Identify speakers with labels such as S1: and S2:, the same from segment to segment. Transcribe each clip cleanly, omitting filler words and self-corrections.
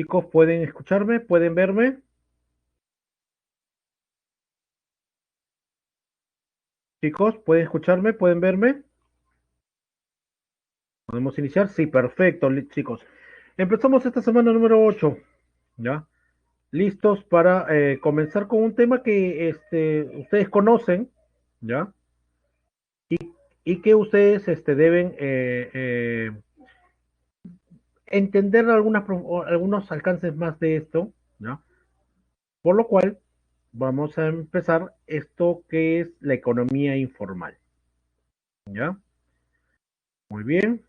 S1: Chicos, ¿pueden escucharme? ¿Pueden verme? Chicos, ¿pueden escucharme? ¿Pueden verme? ¿Podemos iniciar? Sí, perfecto, chicos. Empezamos esta semana número 8, ¿ya? Listos para comenzar con un tema que ustedes conocen, ¿ya? Y que ustedes deben entender algunos alcances más de esto, ¿ya? Por lo cual, vamos a empezar esto que es la economía informal, ¿ya? Muy bien.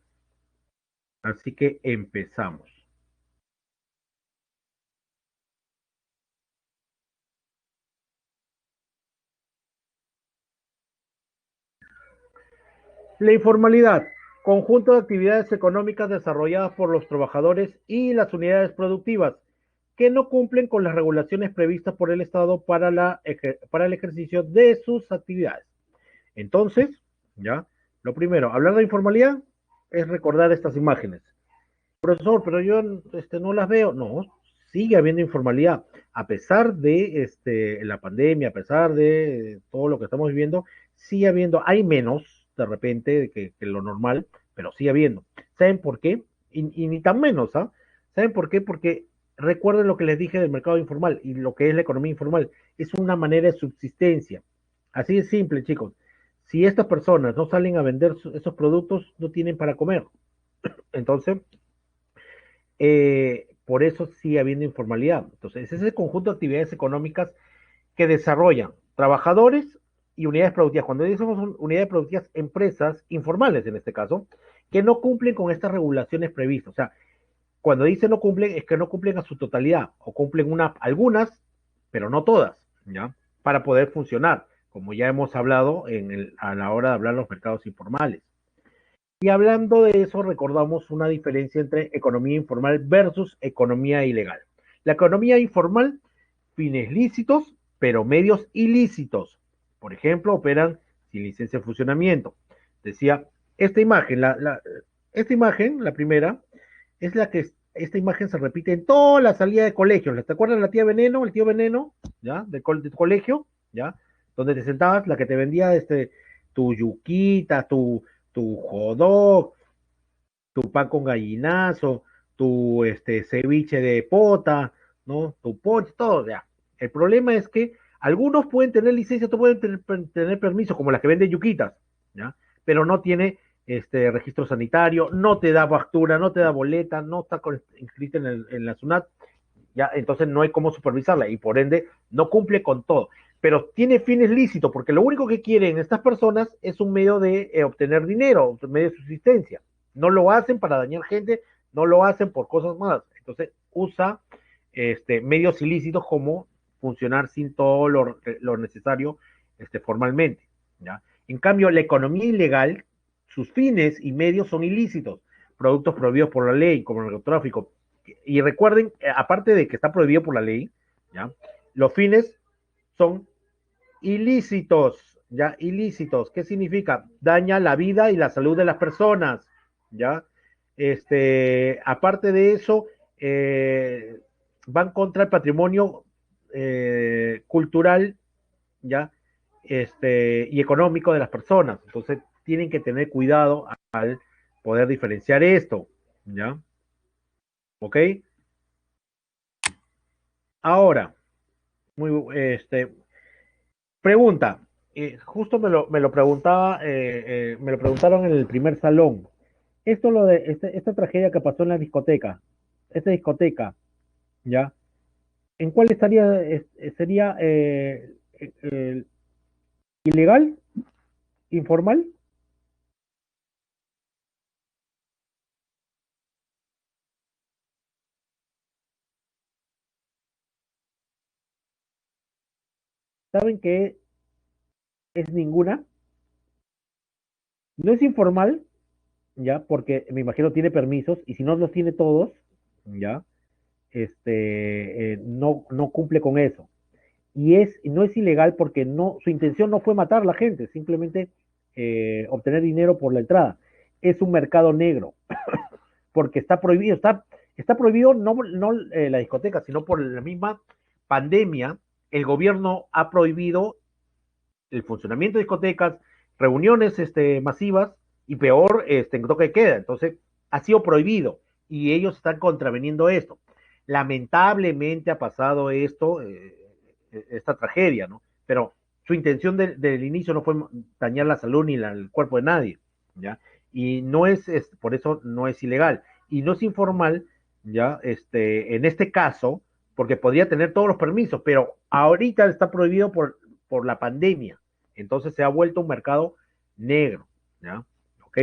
S1: Así que empezamos. La informalidad, conjunto de actividades económicas desarrolladas por los trabajadores y las unidades productivas que no cumplen con las regulaciones previstas por el Estado para el ejercicio de sus actividades. Entonces, ya, lo primero, hablar de informalidad es recordar estas imágenes. Profesor, pero yo no las veo. No, sigue habiendo informalidad. A pesar de la pandemia, a pesar de todo lo que estamos viviendo, sigue habiendo, hay menos de repente que lo normal, pero sigue habiendo. ¿Saben por qué? Y ni tan menos, ¿ah? ¿Saben por qué? Porque recuerden lo que les dije del mercado informal y lo que es la economía informal. Es una manera de subsistencia. Así de simple, chicos. Si estas personas no salen a vender esos productos, no tienen para comer. Entonces, por eso sigue habiendo informalidad. Entonces, es ese conjunto de actividades económicas que desarrollan trabajadores y unidades productivas. Cuando decimos unidades productivas, empresas informales en este caso, que no cumplen con estas regulaciones previstas. O sea, cuando dicen no cumplen, es que no cumplen a su totalidad, o cumplen algunas, pero no todas, ¿ya? Para poder funcionar, como ya hemos hablado a la hora de hablar de los mercados informales. Y hablando de eso, recordamos una diferencia entre economía informal versus economía ilegal. La economía informal, fines lícitos, pero medios ilícitos. Por ejemplo, operan sin licencia de funcionamiento. Decía, esta imagen, la primera, es la que esta imagen se repite en toda la salida de colegios. ¿Te acuerdas de la tía Veneno, el tío Veneno, ya, de tu colegio, ya, donde te sentabas, la que te vendía tu yuquita, tu jodó, tu pan con gallinazo, tu ceviche de pota, ¿no? Tu ponche, todo, ya. El problema es que algunos pueden tener licencia, otros pueden tener permiso, como las que venden yuquitas, ¿ya? Pero no tiene registro sanitario, no te da factura, no te da boleta, no está inscrita en la SUNAT, ya, entonces no hay cómo supervisarla y por ende no cumple con todo. Pero tiene fines lícitos, porque lo único que quieren estas personas es un medio de obtener dinero, un medio de subsistencia. No lo hacen para dañar gente, no lo hacen por cosas malas. Entonces usa medios ilícitos como funcionar sin todo lo necesario formalmente. ¿Ya? En cambio, la economía ilegal, sus fines y medios son ilícitos, productos prohibidos por la ley, como el narcotráfico, y recuerden, aparte de que está prohibido por la ley, ¿ya? Los fines son ilícitos, ¿ya? Ilícitos. ¿Qué significa? Daña la vida y la salud de las personas, ¿ya? Aparte de eso, van contra el patrimonio cultural, ¿ya? Y económico de las personas. Entonces, tienen que tener cuidado al poder diferenciar esto, ¿ya? ¿Ok? Ahora, pregunta, justo me lo preguntaba, me lo preguntaron en el primer salón. Esta tragedia que pasó en la discoteca, esta discoteca, ¿ya? ¿En cuál sería ilegal, informal? ¿Saben que es ninguna? No es informal, ¿ya? Porque me imagino tiene permisos y si no los tiene todos, ¿ya? No cumple con eso. No es ilegal porque su intención no fue matar a la gente, simplemente obtener dinero por la entrada. Es un mercado negro, porque está prohibido, Está prohibido no la discoteca, sino por la misma pandemia, el gobierno ha prohibido el funcionamiento de discotecas, reuniones masivas y peor, en toque de queda. Entonces, ha sido prohibido y ellos están contraveniendo esto. Lamentablemente ha pasado esto, esta tragedia, ¿no? Pero su intención del inicio no fue dañar la salud ni el cuerpo de nadie, ¿ya? Y no por eso no es ilegal. Y no es informal, ¿ya? En este caso, porque podría tener todos los permisos, pero ahorita está prohibido por la pandemia. Entonces se ha vuelto un mercado negro, ¿ya? ¿Ok?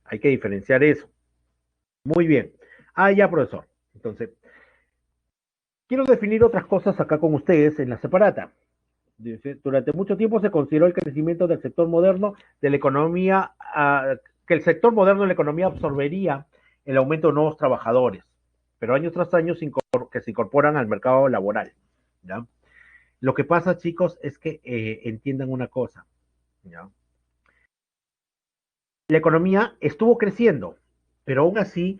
S1: Hay que diferenciar eso. Muy bien. Ah, ya, profesor. Entonces, quiero definir otras cosas acá con ustedes en la separata. Dice, durante mucho tiempo se consideró el crecimiento del sector moderno de la economía, que el sector moderno de la economía absorbería el aumento de nuevos trabajadores, pero año tras año que se incorporan al mercado laboral, ¿ya? Lo que pasa, chicos, es que entiendan una cosa, ¿ya? La economía estuvo creciendo, pero aún así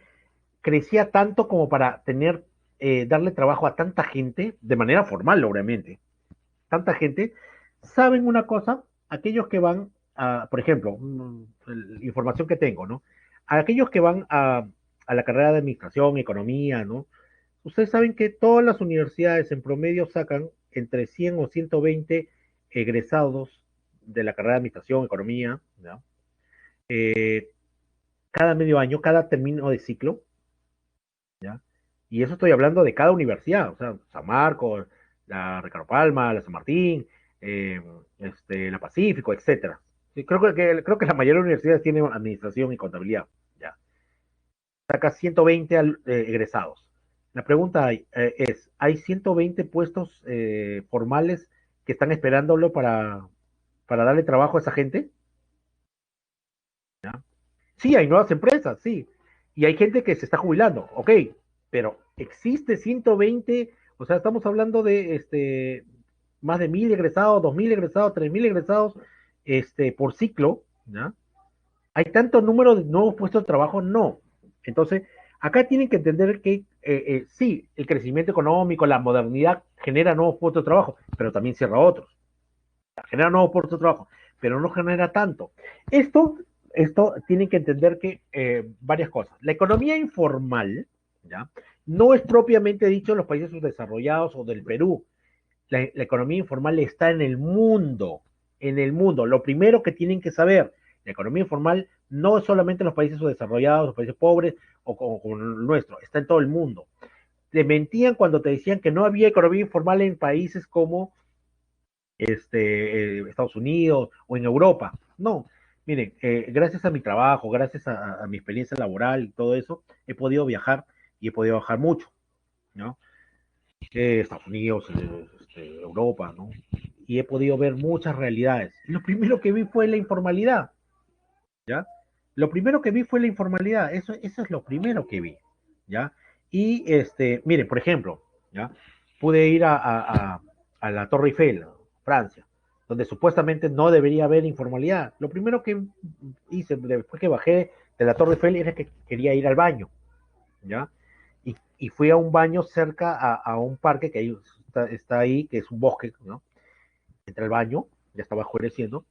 S1: crecía tanto como para darle trabajo a tanta gente, de manera formal, obviamente, tanta gente. ¿Saben una cosa? Aquellos que van por ejemplo, información que tengo, ¿no? Aquellos que van a la carrera de administración, economía, ¿no? Ustedes saben que todas las universidades en promedio sacan entre 100 o 120 egresados de la carrera de administración, economía, ¿no? Cada medio año, cada término de ciclo, ¿ya? Y eso estoy hablando de cada universidad, o sea, San Marcos, la Ricardo Palma, la San Martín, eh, la Pacífico, etcétera. Sí, creo que la mayoría de las universidades tienen administración y contabilidad, ya. Saca 120 egresados. La pregunta es, ¿hay 120 puestos formales que están esperándolo para darle trabajo a esa gente? ¿Ya? Sí, hay nuevas empresas, sí. Y hay gente que se está jubilando, ok, pero existe 120, o sea, estamos hablando de más de 1.000 egresados, 2.000 egresados, 3.000 egresados por ciclo, ¿ya? ¿Hay tanto número de nuevos puestos de trabajo? No. Entonces, acá tienen que entender que sí, el crecimiento económico, la modernidad genera nuevos puestos de trabajo, pero también cierra otros. Genera nuevos puestos de trabajo, pero no genera tanto. Esto, esto tienen que entender que varias cosas. La economía informal, ¿ya? No es propiamente dicho en los países subdesarrollados o del Perú. La economía informal está en el mundo, en el mundo. Lo primero que tienen que saber, la economía informal no es solamente en los países subdesarrollados, los países pobres o como el nuestro, está en todo el mundo. Te mentían cuando te decían que no había economía informal en países como Estados Unidos o en Europa. No, miren, gracias a mi trabajo, gracias a mi experiencia laboral y todo eso, he podido viajar y he podido viajar mucho, ¿no? Estados Unidos, Europa, ¿no? Y he podido ver muchas realidades. Lo primero que vi fue la informalidad, ¿ya? Lo primero que vi fue la informalidad, eso es lo primero que vi, ¿ya? Y, miren, por ejemplo, ¿ya? Pude ir a la Torre Eiffel, Francia, donde supuestamente no debería haber informalidad. Lo primero que hice después que bajé de la Torre Eiffel era que quería ir al baño, ¿ya? Y fui a un baño cerca a un parque que ahí está ahí, que es un bosque, ¿no? Entré al baño, ya estaba oscureciendo,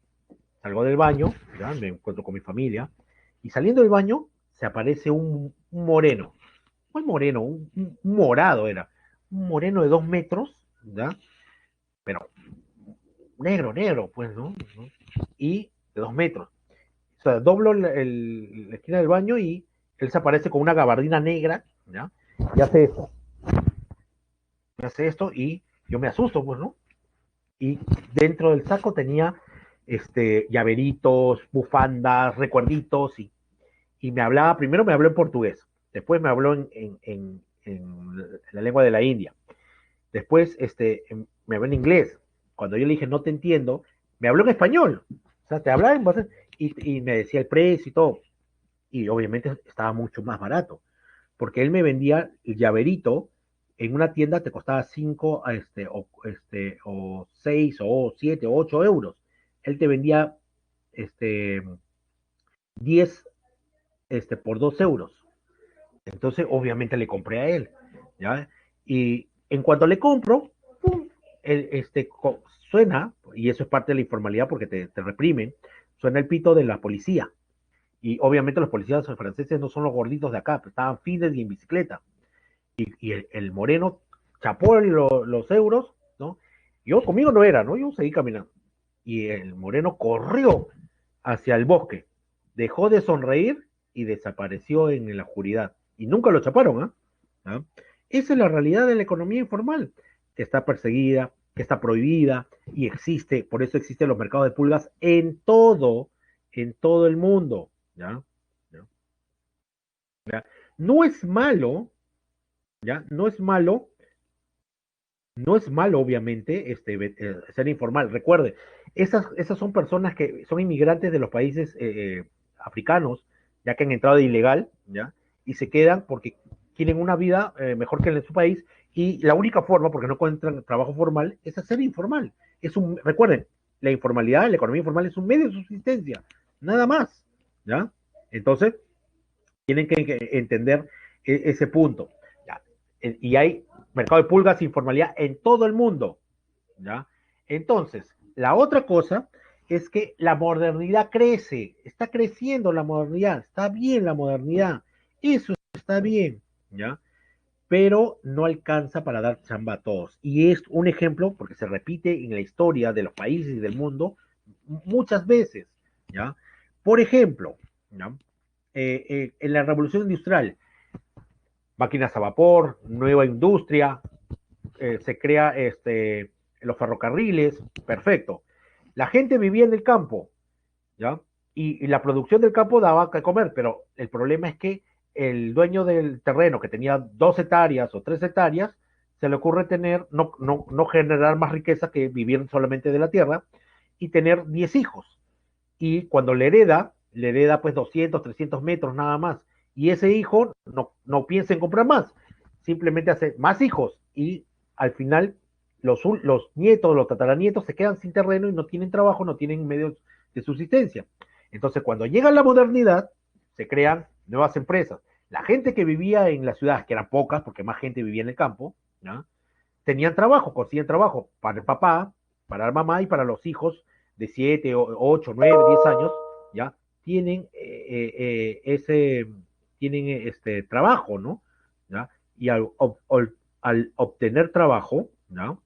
S1: salgo del baño, ya me encuentro con mi familia, y saliendo del baño se aparece un moreno, muy moreno, un morado era, un moreno de 2 metros, ¿ya? Pero negro, negro, pues, ¿no? Y de 2 metros. O sea, doblo la esquina del baño y él se aparece con una gabardina negra, ¿ya? Y hace esto y yo me asusto, pues, ¿no? Y dentro del saco tenía llaveritos, bufandas, recuerditos y me hablaba, primero me habló en portugués, después me habló en la lengua de la India, después me habló en inglés. Cuando yo le dije no te entiendo, me habló en español, o sea, te hablaba y me decía el precio y todo, y obviamente estaba mucho más barato, porque él me vendía el llaverito en una tienda te costaba 5 o 6 o 7 o 8 euros. Él te vendía este, 10 por 2 euros. Entonces, obviamente le compré a él, ¿ya? Y en cuanto le compro, ¡pum! Suena, y eso es parte de la informalidad porque te reprimen, suena el pito de la policía. Y obviamente los policías franceses no son los gorditos de acá, pues estaban fines y en bicicleta. Y el moreno chapó los euros, ¿no? Yo conmigo no era, ¿no? Yo seguí caminando. Y el moreno corrió hacia el bosque, dejó de sonreír y desapareció en la oscuridad. Y nunca lo chaparon, ¿ah? ¿Ah? Esa es la realidad de la economía informal, que está perseguida, que está prohibida y existe, por eso existen los mercados de pulgas en todo el mundo, ¿ya? ¿Ya? ¿Ya? No es malo, ¿ya? No es malo, obviamente, ser informal. Recuerde, esas son personas que son inmigrantes de los países africanos, ya que han entrado de ilegal, ¿ya? Y se quedan porque quieren una vida mejor que en su país, y la única forma, porque no encuentran trabajo formal, es hacer informal. Recuerden, la informalidad, la economía informal es un medio de subsistencia, nada más, ¿ya? Entonces, tienen que entender ese punto. ¿Ya? Y hay mercado de pulgas, informalidad en todo el mundo. ¿Ya? Entonces, la otra cosa es que la modernidad crece, está creciendo la modernidad, está bien la modernidad, eso está bien, ¿ya? Pero no alcanza para dar chamba a todos. Y es un ejemplo, porque se repite en la historia de los países y del mundo muchas veces, ¿ya? Por ejemplo, ¿ya? En la revolución industrial, máquinas a vapor, nueva industria, se crea los ferrocarriles, perfecto. La gente vivía en el campo, ¿ya? Y la producción del campo daba que comer, pero el problema es que el dueño del terreno, que tenía 2 hectáreas o 3 hectáreas, se le ocurre no generar más riqueza que vivir solamente de la tierra y tener 10 hijos. Y cuando le hereda pues 200, 300 metros nada más. Y ese hijo no piensa en comprar más, simplemente hace más hijos y al final los nietos, los tataranietos se quedan sin terreno y no tienen trabajo, no tienen medios de subsistencia. Entonces, cuando llega la modernidad, se crean nuevas empresas. La gente que vivía en la ciudad, que eran pocas, porque más gente vivía en el campo, ¿no? Tenían trabajo, consiguen trabajo para el papá, para la mamá y para los hijos de 7, 8, 9, 10 años, ¿ya? Tienen tienen este trabajo, ¿no? ¿Ya? Y al obtener trabajo, ¿no?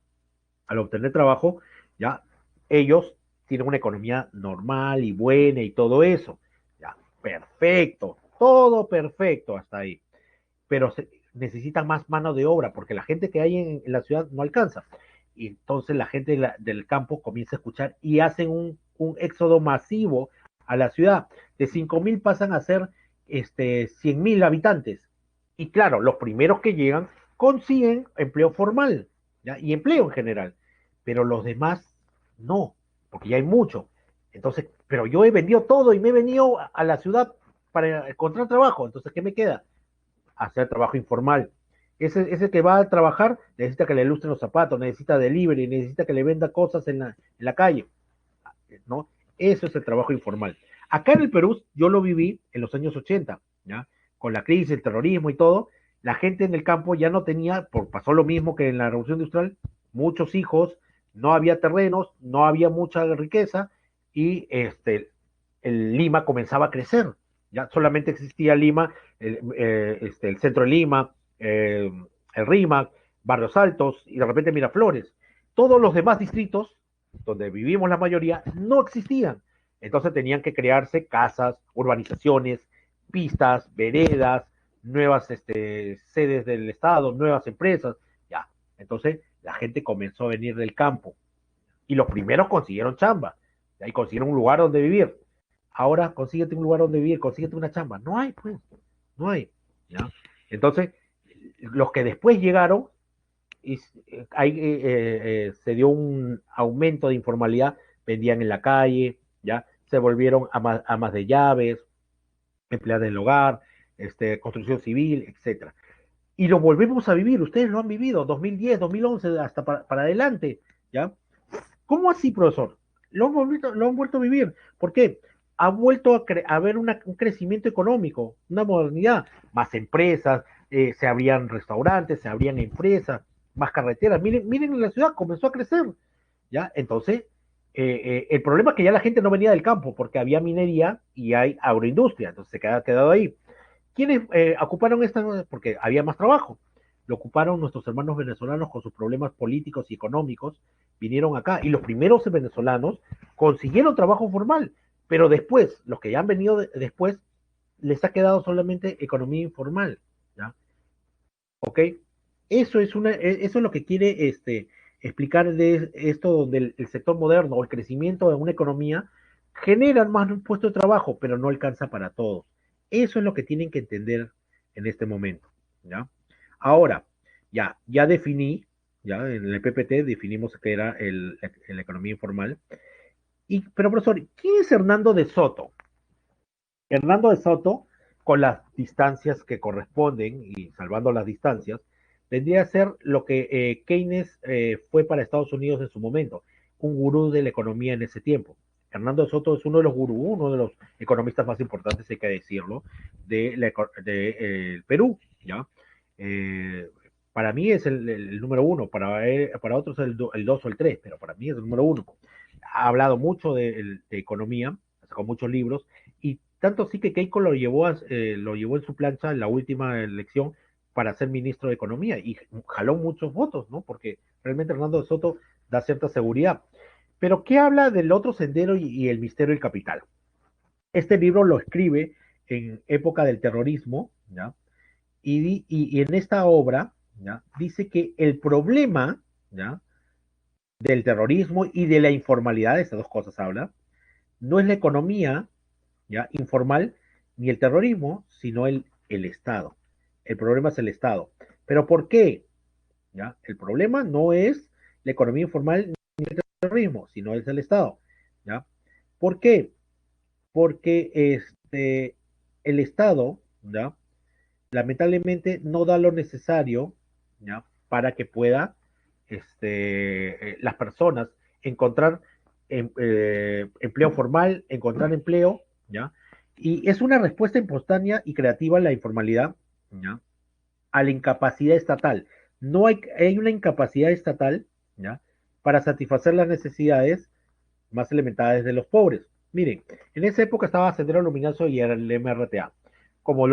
S1: Al obtener trabajo, ya, ellos tienen una economía normal y buena y todo eso, ya, perfecto, todo perfecto hasta ahí, pero necesitan más mano de obra porque la gente que hay en la ciudad no alcanza. Y entonces la gente del campo comienza a escuchar y hacen un éxodo masivo a la ciudad. De 5.000 pasan a ser 100.000 habitantes. Y claro, los primeros que llegan consiguen empleo formal, ¿ya? Y empleo en general, pero los demás no, porque ya hay mucho. Entonces, pero yo he vendido todo y me he venido a la ciudad para encontrar trabajo. Entonces, ¿qué me queda? Hacer trabajo informal. Ese que va a trabajar necesita que le ilustren los zapatos, necesita delivery, necesita que le venda cosas en la calle, ¿no? Eso es el trabajo informal. Acá en el Perú yo lo viví en los años 80, ¿ya? Con la crisis, el terrorismo y todo, la gente en el campo ya no tenía, pasó lo mismo que en la revolución industrial, muchos hijos, no había terrenos, no había mucha riqueza y el Lima comenzaba a crecer. Ya solamente existía Lima, el centro de Lima, el RIMAC, Barrios Altos y de repente Miraflores. Todos los demás distritos donde vivimos la mayoría no existían. Entonces tenían que crearse casas, urbanizaciones, pistas, veredas, nuevas sedes del Estado, nuevas empresas. Ya. Entonces la gente comenzó a venir del campo y los primeros consiguieron chamba y consiguieron un lugar donde vivir. Ahora consíguete un lugar donde vivir, consíguete una chamba. No hay, pues, no hay. ¿Ya? Entonces, los que después llegaron, ahí se dio un aumento de informalidad, vendían en la calle, ya se volvieron amas de llaves, empleadas del hogar, construcción civil, etcétera. Y lo volvemos a vivir, ustedes lo han vivido, 2010, 2011, hasta para adelante, ¿ya? ¿Cómo así, profesor? Lo han vuelto a vivir. ¿Por qué? ha vuelto a haber un crecimiento económico, una modernidad, más empresas, se abrían restaurantes, se abrían empresas, más carreteras. Miren, miren la ciudad, comenzó a crecer, ¿ya? Entonces, el problema es que ya la gente no venía del campo porque había minería y hay agroindustria, entonces se ha quedado ahí. ¿Quiénes ocuparon esta? Porque había más trabajo. Lo ocuparon nuestros hermanos venezolanos con sus problemas políticos y económicos, vinieron acá y los primeros venezolanos consiguieron trabajo formal, pero después, los que ya han venido después, les ha quedado solamente economía informal, ¿ya? ¿Ok? Eso es lo que quiere explicar de esto donde el sector moderno o el crecimiento de una economía generan más puestos de trabajo, pero no alcanza para todos. Eso es lo que tienen que entender en este momento, ¿ya? Ahora, ya definí, ya en el PPT definimos que era la economía informal. Pero profesor, ¿quién es Hernando de Soto? Hernando de Soto, con las distancias que corresponden y salvando las distancias, vendría a ser lo que Keynes fue para Estados Unidos en su momento, un gurú de la economía en ese tiempo. Hernando de Soto es uno de los gurús, uno de los economistas más importantes, hay que decirlo, de Perú, ¿ya? Eh, para mí es el número uno, para otros el dos o el tres, pero para mí es el número uno. Ha hablado mucho de economía, ha sacado muchos libros, y tanto sí que Keiko lo llevó en su plancha en la última elección para ser ministro de Economía y jaló muchos votos, ¿no? Porque realmente Hernando de Soto da cierta seguridad. Pero ¿qué habla del otro sendero y el misterio del capital? Este libro lo escribe en época del terrorismo, ¿ya? Y en esta obra, ¿ya? Dice que el problema, ¿ya? Del terrorismo y de la informalidad, de estas dos cosas habla, no es la economía, ¿ya? Informal, ni el terrorismo, sino el Estado. El problema es el Estado. ¿Pero por qué? ¿Ya? El problema no es la economía informal ni el terrorismo, sino es el Estado. ¿Ya? ¿Por qué? Porque el Estado, ¿ya? Lamentablemente no da lo necesario, ¿ya? Para que pueda las personas encontrar empleo formal, encontrar empleo, ¿ya? Y es una respuesta espontánea y creativa a la informalidad, ¿ya? A la incapacidad estatal. No hay una incapacidad estatal, ¿ya? Para satisfacer las necesidades más elementales de los pobres. Miren, en esa época estaba Sendero Luminoso y era el MRTA. Como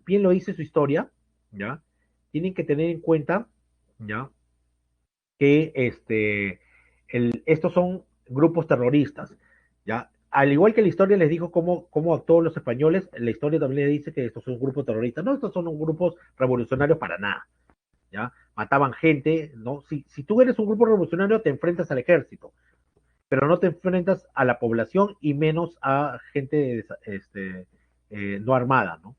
S1: bien lo dice su historia, ¿ya? Tienen que tener en cuenta, ¿ya? Que estos son grupos terroristas, ¿ya? Al igual que la historia les dijo cómo actuó los españoles, la historia también le dice que estos son grupos terroristas. No, estos son grupos revolucionarios para nada, ¿ya? Mataban gente, ¿no? Si tú eres un grupo revolucionario, te enfrentas al ejército, pero no te enfrentas a la población y menos a gente no armada, ¿no?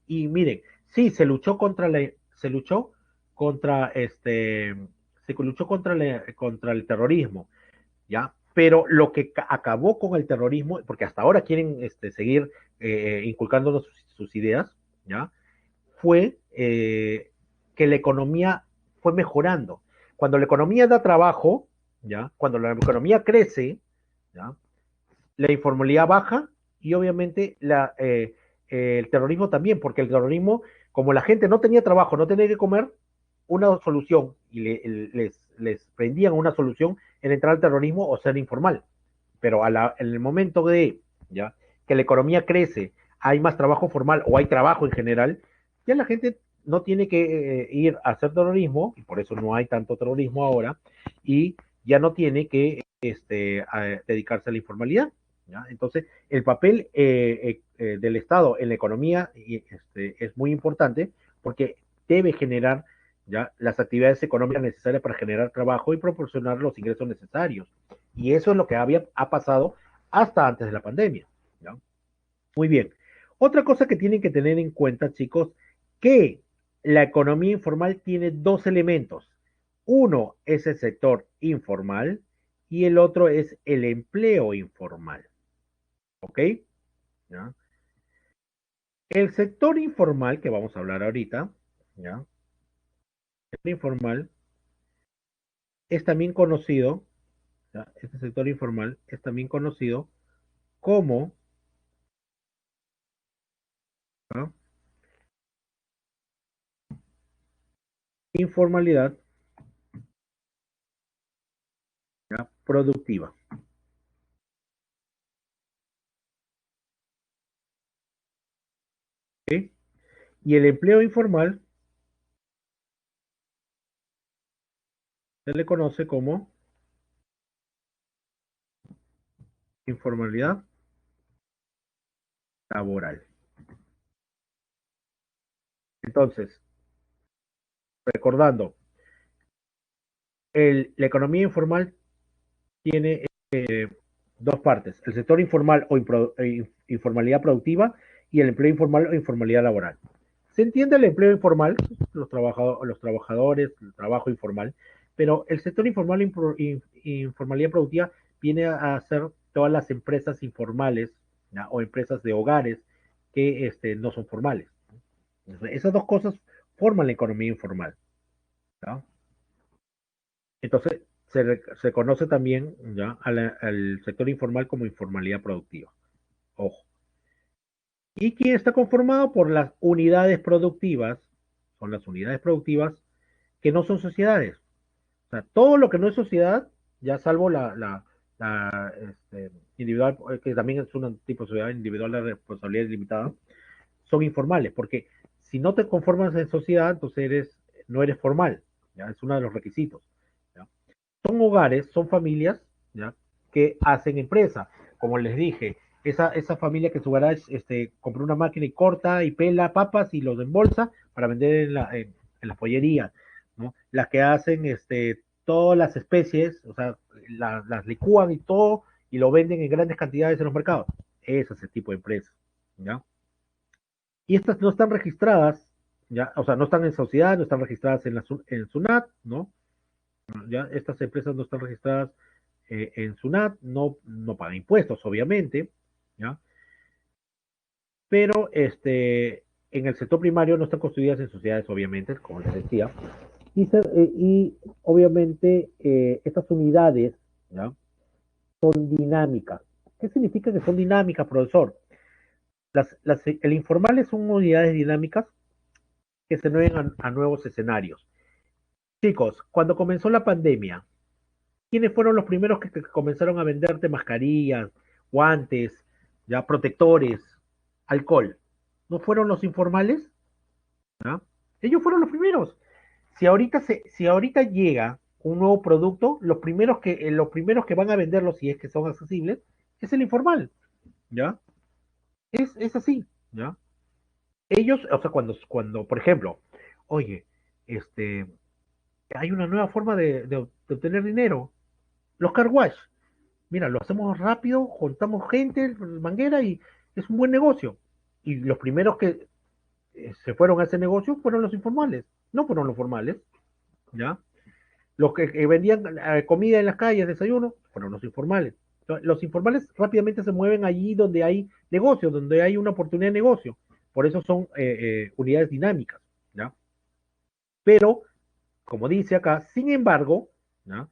S1: Y miren, sí, se luchó contra se luchó contra el terrorismo, ¿ya? Pero lo que acabó con el terrorismo, porque hasta ahora quieren seguir inculcándonos sus ideas, ¿ya? Fue que la economía fue mejorando. Cuando la economía da trabajo, ¿ya? Cuando la economía crece, ¿ya? La informalidad baja y obviamente el terrorismo también, porque el terrorismo, como la gente no tenía trabajo, no tenía que comer, una solución, y les prendían una solución en entrar al terrorismo o ser informal. Pero en el momento de ¿ya? Que la economía crece, hay más trabajo formal o hay trabajo en general, ya la gente no tiene que ir a hacer terrorismo, y por eso no hay tanto terrorismo ahora, y ya no tiene que dedicarse a la informalidad. ¿Ya? Entonces, el papel del Estado en la economía es muy importante porque debe generar ya las actividades económicas necesarias para generar trabajo y proporcionar los ingresos necesarios. Y eso es lo que ha pasado hasta antes de la pandemia. ¿Ya? Muy bien. Otra cosa que tienen que tener en cuenta, chicos, que la economía informal tiene dos elementos. Uno es el sector informal y el otro es el empleo informal. ¿Ok? ¿Ya? El sector informal, que vamos a hablar ahorita, ¿ya? El sector informal es también conocido, ¿ya? Este sector informal es también conocido como ¿no? Informalidad, ¿ya? Productiva. ¿Ok? Y el empleo informal se le conoce como informalidad laboral. Entonces, recordando, la economía informal tiene dos partes, el sector informal o informalidad productiva y el empleo informal o informalidad laboral. Se entiende el empleo informal, los trabajadores, el trabajo informal, pero el sector informal e informalidad productiva viene a ser todas las empresas informales, ¿ya? O empresas de hogares que no son formales. Esas dos cosas forman la economía informal, ¿ya? Entonces, se conoce también, ¿ya? Al sector informal como informalidad productiva. Ojo. ¿Y quién está conformado por las unidades productivas? Son las unidades productivas que no son sociedades. O sea, todo lo que no es sociedad, ya salvo individual, que también es un tipo de sociedad individual de responsabilidad limitada, son informales, porque si no te conformas en sociedad, entonces no eres formal, ¿ya? Es uno de los requisitos, ¿ya? Son hogares, son familias, ¿ya? Que hacen empresa. Como les dije, esa familia que en su garage compró una máquina y corta y pela papas y los embolsa para vender en la pollería, ¿no? Las que hacen todas las especies, o sea, las licúan y todo y lo venden en grandes cantidades en los mercados. Ese es el tipo de empresa, ¿ya? Y estas no están registradas, ¿ya? O sea, no están en sociedad, no están registradas en SUNAT, ¿no? ¿Ya? Estas empresas no están registradas en SUNAT, no pagan impuestos, obviamente, ¿ya? Pero en el sector primario no están constituidas en sociedades, obviamente, como les decía, y obviamente estas unidades, ¿ya? Son dinámicas. ¿Qué significa que son dinámicas, profesor? El informal son unidades dinámicas que se mueven a nuevos escenarios. Chicos, cuando comenzó la pandemia, ¿quiénes fueron los primeros que comenzaron a venderte mascarillas, guantes, ya protectores, alcohol? ¿No fueron los informales? ¿Ya? Ellos fueron los primeros. Si ahorita llega un nuevo producto, los primeros que van a venderlo, si es que son accesibles, es el informal, ¿ya? Es así, ¿ya? Ellos, o sea, por ejemplo, oye, este, hay una nueva forma de obtener dinero, los car wash. Mira, lo hacemos rápido, juntamos gente, manguera y es un buen negocio. Y los primeros que se fueron a ese negocio fueron los informales, no fueron los formales, ¿ya? Los que vendían comida en las calles, desayuno, fueron los informales. Entonces, los informales rápidamente se mueven allí donde hay negocio, donde hay una oportunidad de negocio. Por eso son unidades dinámicas, ¿ya? Pero como dice acá, sin embargo, ¿no?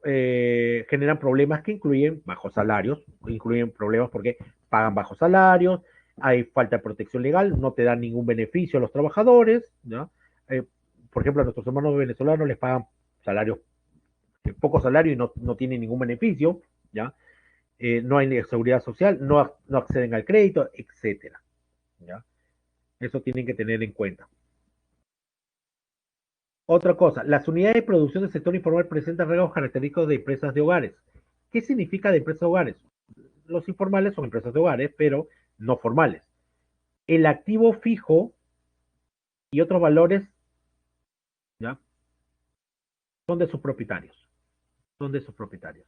S1: Generan problemas que incluyen bajos salarios, incluyen problemas porque pagan bajos salarios, hay falta de protección legal, no te dan ningún beneficio a los trabajadores, ¿no? Eh, por ejemplo, a nuestros hermanos venezolanos les pagan salarios, poco salario y no tienen ningún beneficio, ¿ya? No hay seguridad social, no acceden al crédito, etcétera, ¿ya? Eso tienen que tener en cuenta. Otra cosa, las unidades de producción del sector informal presentan rasgos característicos de empresas de hogares. ¿Qué significa de empresas de hogares? Los informales son empresas de hogares, pero no formales. El activo fijo y otros valores, ¿ya? Son de sus propietarios. Son de sus propietarios.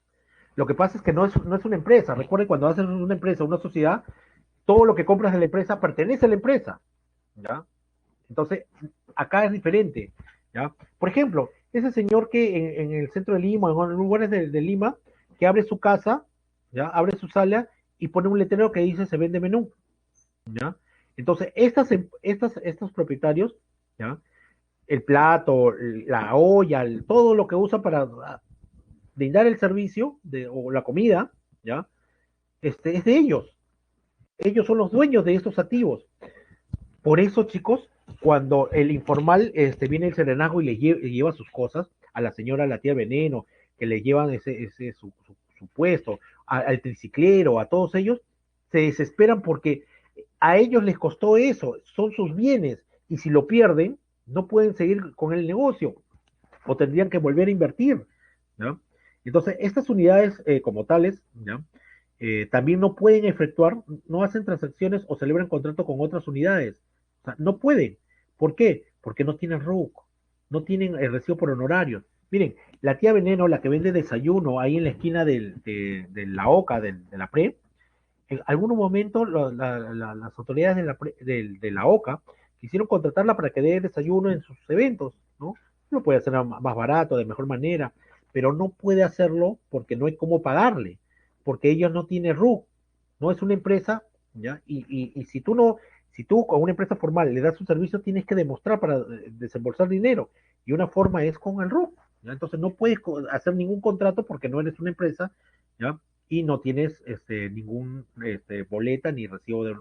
S1: Lo que pasa es que no es una empresa. Recuerden, cuando haces una empresa, una sociedad, todo lo que compras de la empresa pertenece a la empresa, ¿ya? Entonces, acá es diferente, ¿ya? Por ejemplo, ese señor que en el centro de Lima, en lugares de Lima, que abre su casa, ¿ya? Abre su sala y pone un letrero que dice se vende menú, ¿ya? Entonces, estos propietarios, ¿ya? El plato, la olla, todo lo que usa para brindar el servicio o la comida, ¿ya? Es de ellos. Ellos son los dueños de estos activos. Por eso, chicos, cuando el informal viene el serenazgo y le lleva sus cosas a la señora, a la tía Veneno, que le llevan su puesto, al triciclero, a todos ellos, se desesperan porque a ellos les costó eso, son sus bienes, y si lo pierden, no pueden seguir con el negocio, o tendrían que volver a invertir, ¿no? Entonces, estas unidades como tales, ¿no? También no pueden efectuar, no hacen transacciones o celebran contrato con otras unidades. O sea, no pueden. ¿Por qué? Porque no tienen RUC, no tienen el recibo por honorarios. Miren, la tía Veneno, la que vende desayuno ahí en la esquina de la OCA, de la PRE, en algún momento las autoridades de la OCA quisieron contratarla para que dé desayuno en sus eventos, ¿no? Lo puede hacer más barato, de mejor manera, pero no puede hacerlo porque no hay cómo pagarle, porque ellos no tienen RUC, no es una empresa, ¿ya? Y si tú no, si tú a una empresa formal le das un servicio, tienes que demostrar para desembolsar dinero, y una forma es con el RUC, ¿ya? Entonces no puedes hacer ningún contrato porque no eres una empresa, ¿ya? Y no tienes ningún boleta ni recibo de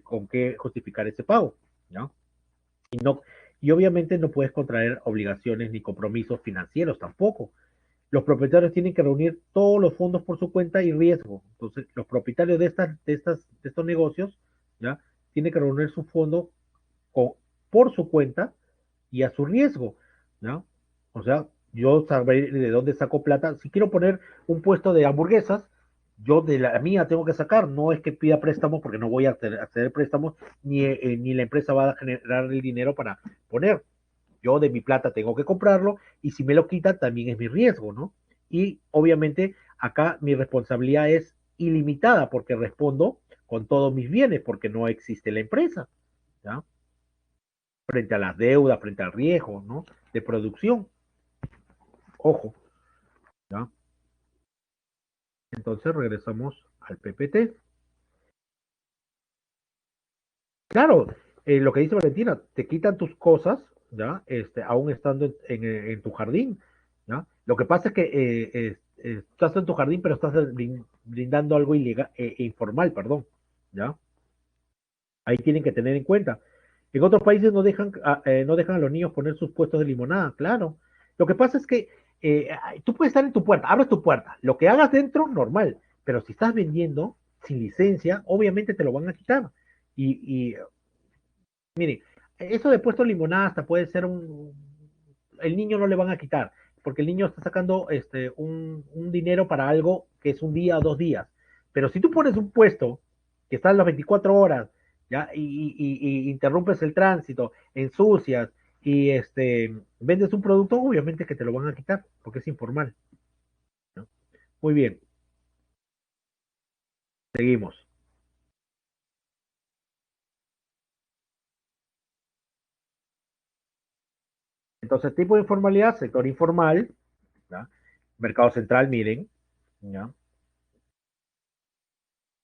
S1: con qué justificar ese pago, ¿no? Y no, y obviamente no puedes contraer obligaciones ni compromisos financieros tampoco. Los propietarios tienen que reunir todos los fondos por su cuenta y riesgo. Entonces, los propietarios de estos negocios, ¿ya? Tienen que reunir su fondo con, por su cuenta y a su riesgo, ¿no? O sea, yo saber de dónde saco plata. Si quiero poner un puesto de hamburguesas, yo de la mía tengo que sacar. No es que pida préstamos porque no voy a acceder préstamos, ni la empresa va a generar el dinero para poner. Yo de mi plata tengo que comprarlo y si me lo quitan también es mi riesgo, ¿no? Y obviamente acá mi responsabilidad es ilimitada porque respondo con todos mis bienes porque no existe la empresa, ¿ya? Frente a las deudas, frente al riesgo, ¿no? De producción. Ojo, ¿ya? Entonces regresamos al PPT. Claro, lo que dice Valentina, te quitan tus cosas, ¿ya? Aún estando en tu jardín, ¿ya? Lo que pasa es que estás en tu jardín, pero estás brindando algo ilegal, informal, perdón, ¿ya? Ahí tienen que tener en cuenta. En otros países no dejan a los niños poner sus puestos de limonada, claro. Lo que pasa es que tú puedes estar en tu puerta, abres tu puerta, lo que hagas dentro, normal, pero si estás vendiendo sin licencia, obviamente te lo van a quitar. Y mire, eso de puesto de limonada hasta puede ser el niño no le van a quitar, porque el niño está sacando un dinero para algo que es un día o 2 días. Pero si tú pones un puesto que está a las 24 horas, ¿ya? Y interrumpes el tránsito, ensucias y vendes un producto, obviamente que te lo van a quitar, porque es informal, ¿no? Muy bien, seguimos. Entonces, tipo de informalidad, sector informal, ¿ya? Mercado central, miren, ¿ya?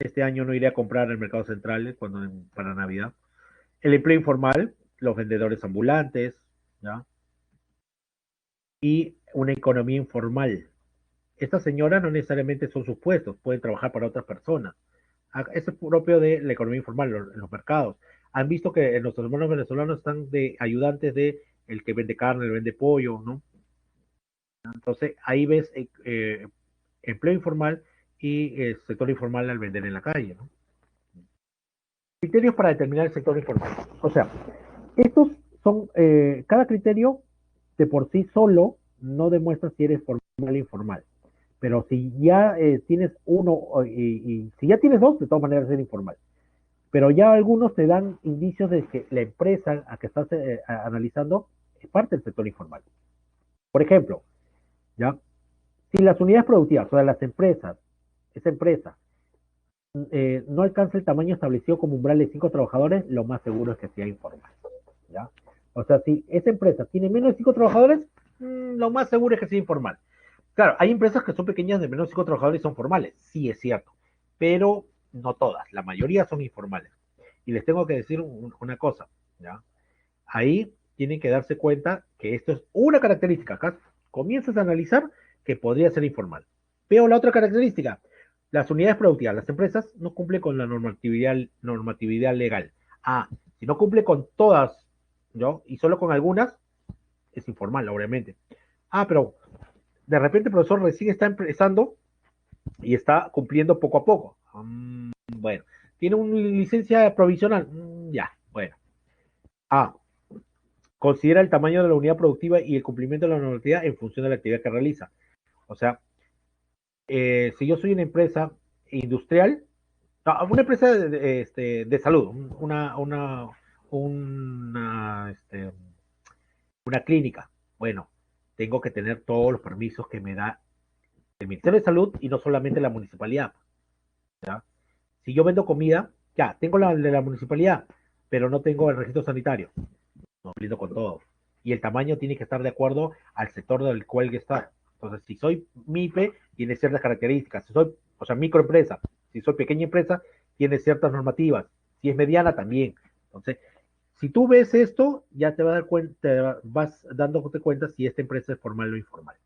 S1: Este año no iré a comprar en el mercado central para Navidad. El empleo informal, los vendedores ambulantes, ¿ya? Y una economía informal. Estas señoras no necesariamente son sus puestos, pueden trabajar para otras personas. Eso es propio de la economía informal en los mercados. Han visto que nuestros hermanos venezolanos están de ayudantes de el que vende carne, el que vende pollo, ¿no? Entonces ahí ves empleo informal y sector informal al vender en la calle, ¿no? Criterios para determinar el sector informal. O sea, estos son, cada criterio de por sí solo no demuestra si eres formal o informal. Pero si ya tienes uno y si ya tienes dos, de todas maneras es informal. Pero ya algunos te dan indicios de que la empresa a que estás analizando es parte del sector informal. Por ejemplo, ya si las unidades productivas, o sea, las empresas, esa empresa no alcanza el tamaño establecido como umbral de 5 trabajadores, lo más seguro es que sea informal. ¿Ya? O sea, si esa empresa tiene menos de 5 trabajadores, lo más seguro es que sea informal. Claro, hay empresas que son pequeñas de menos de 5 trabajadores y son formales, sí es cierto, pero no todas, la mayoría son informales. Y les tengo que decir una cosa, ¿ya? Ahí tienen que darse cuenta que esto es una característica. Acá comienzas a analizar que podría ser informal. Pero la otra característica, las unidades productivas, las empresas no cumplen con la normatividad legal. Ah, Si no cumple con todas, ¿no? Y solo con algunas, es informal, obviamente. Ah, pero de repente el profesor recién está empezando y está cumpliendo poco a poco. Bueno, tiene una licencia provisional. Ya, bueno. Ah, considera el tamaño de la unidad productiva y el cumplimiento de la normatividad en función de la actividad que realiza. O sea, si yo soy una empresa industrial, no, una empresa de salud, una, este, una clínica, bueno, tengo que tener todos los permisos que me da el Ministerio de Salud y no solamente la municipalidad. ¿Ya? Si yo vendo comida, ya, tengo la de la municipalidad, pero no tengo el registro sanitario. No cumpliendo con todo. Y el tamaño tiene que estar de acuerdo al sector del cual está. Entonces, si soy MIPE, tiene ciertas características. Si soy, o sea, microempresa, si soy pequeña empresa, tiene ciertas normativas. Si es mediana, también. Entonces, si tú ves esto, ya te vas a dar cuenta, vas dándote cuenta si esta empresa es formal o informal.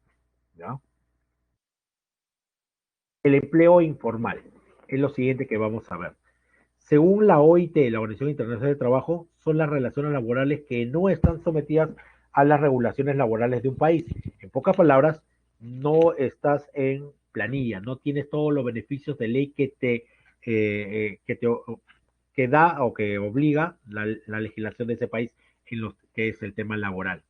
S1: ¿Ya? El empleo informal es lo siguiente que vamos a ver. Según la OIT, la Organización Internacional del Trabajo, son las relaciones laborales que no están sometidas a las regulaciones laborales de un país. En pocas palabras, no estás en planilla, no tienes todos los beneficios de ley que da o que obliga la legislación de ese país en lo que es el tema laboral.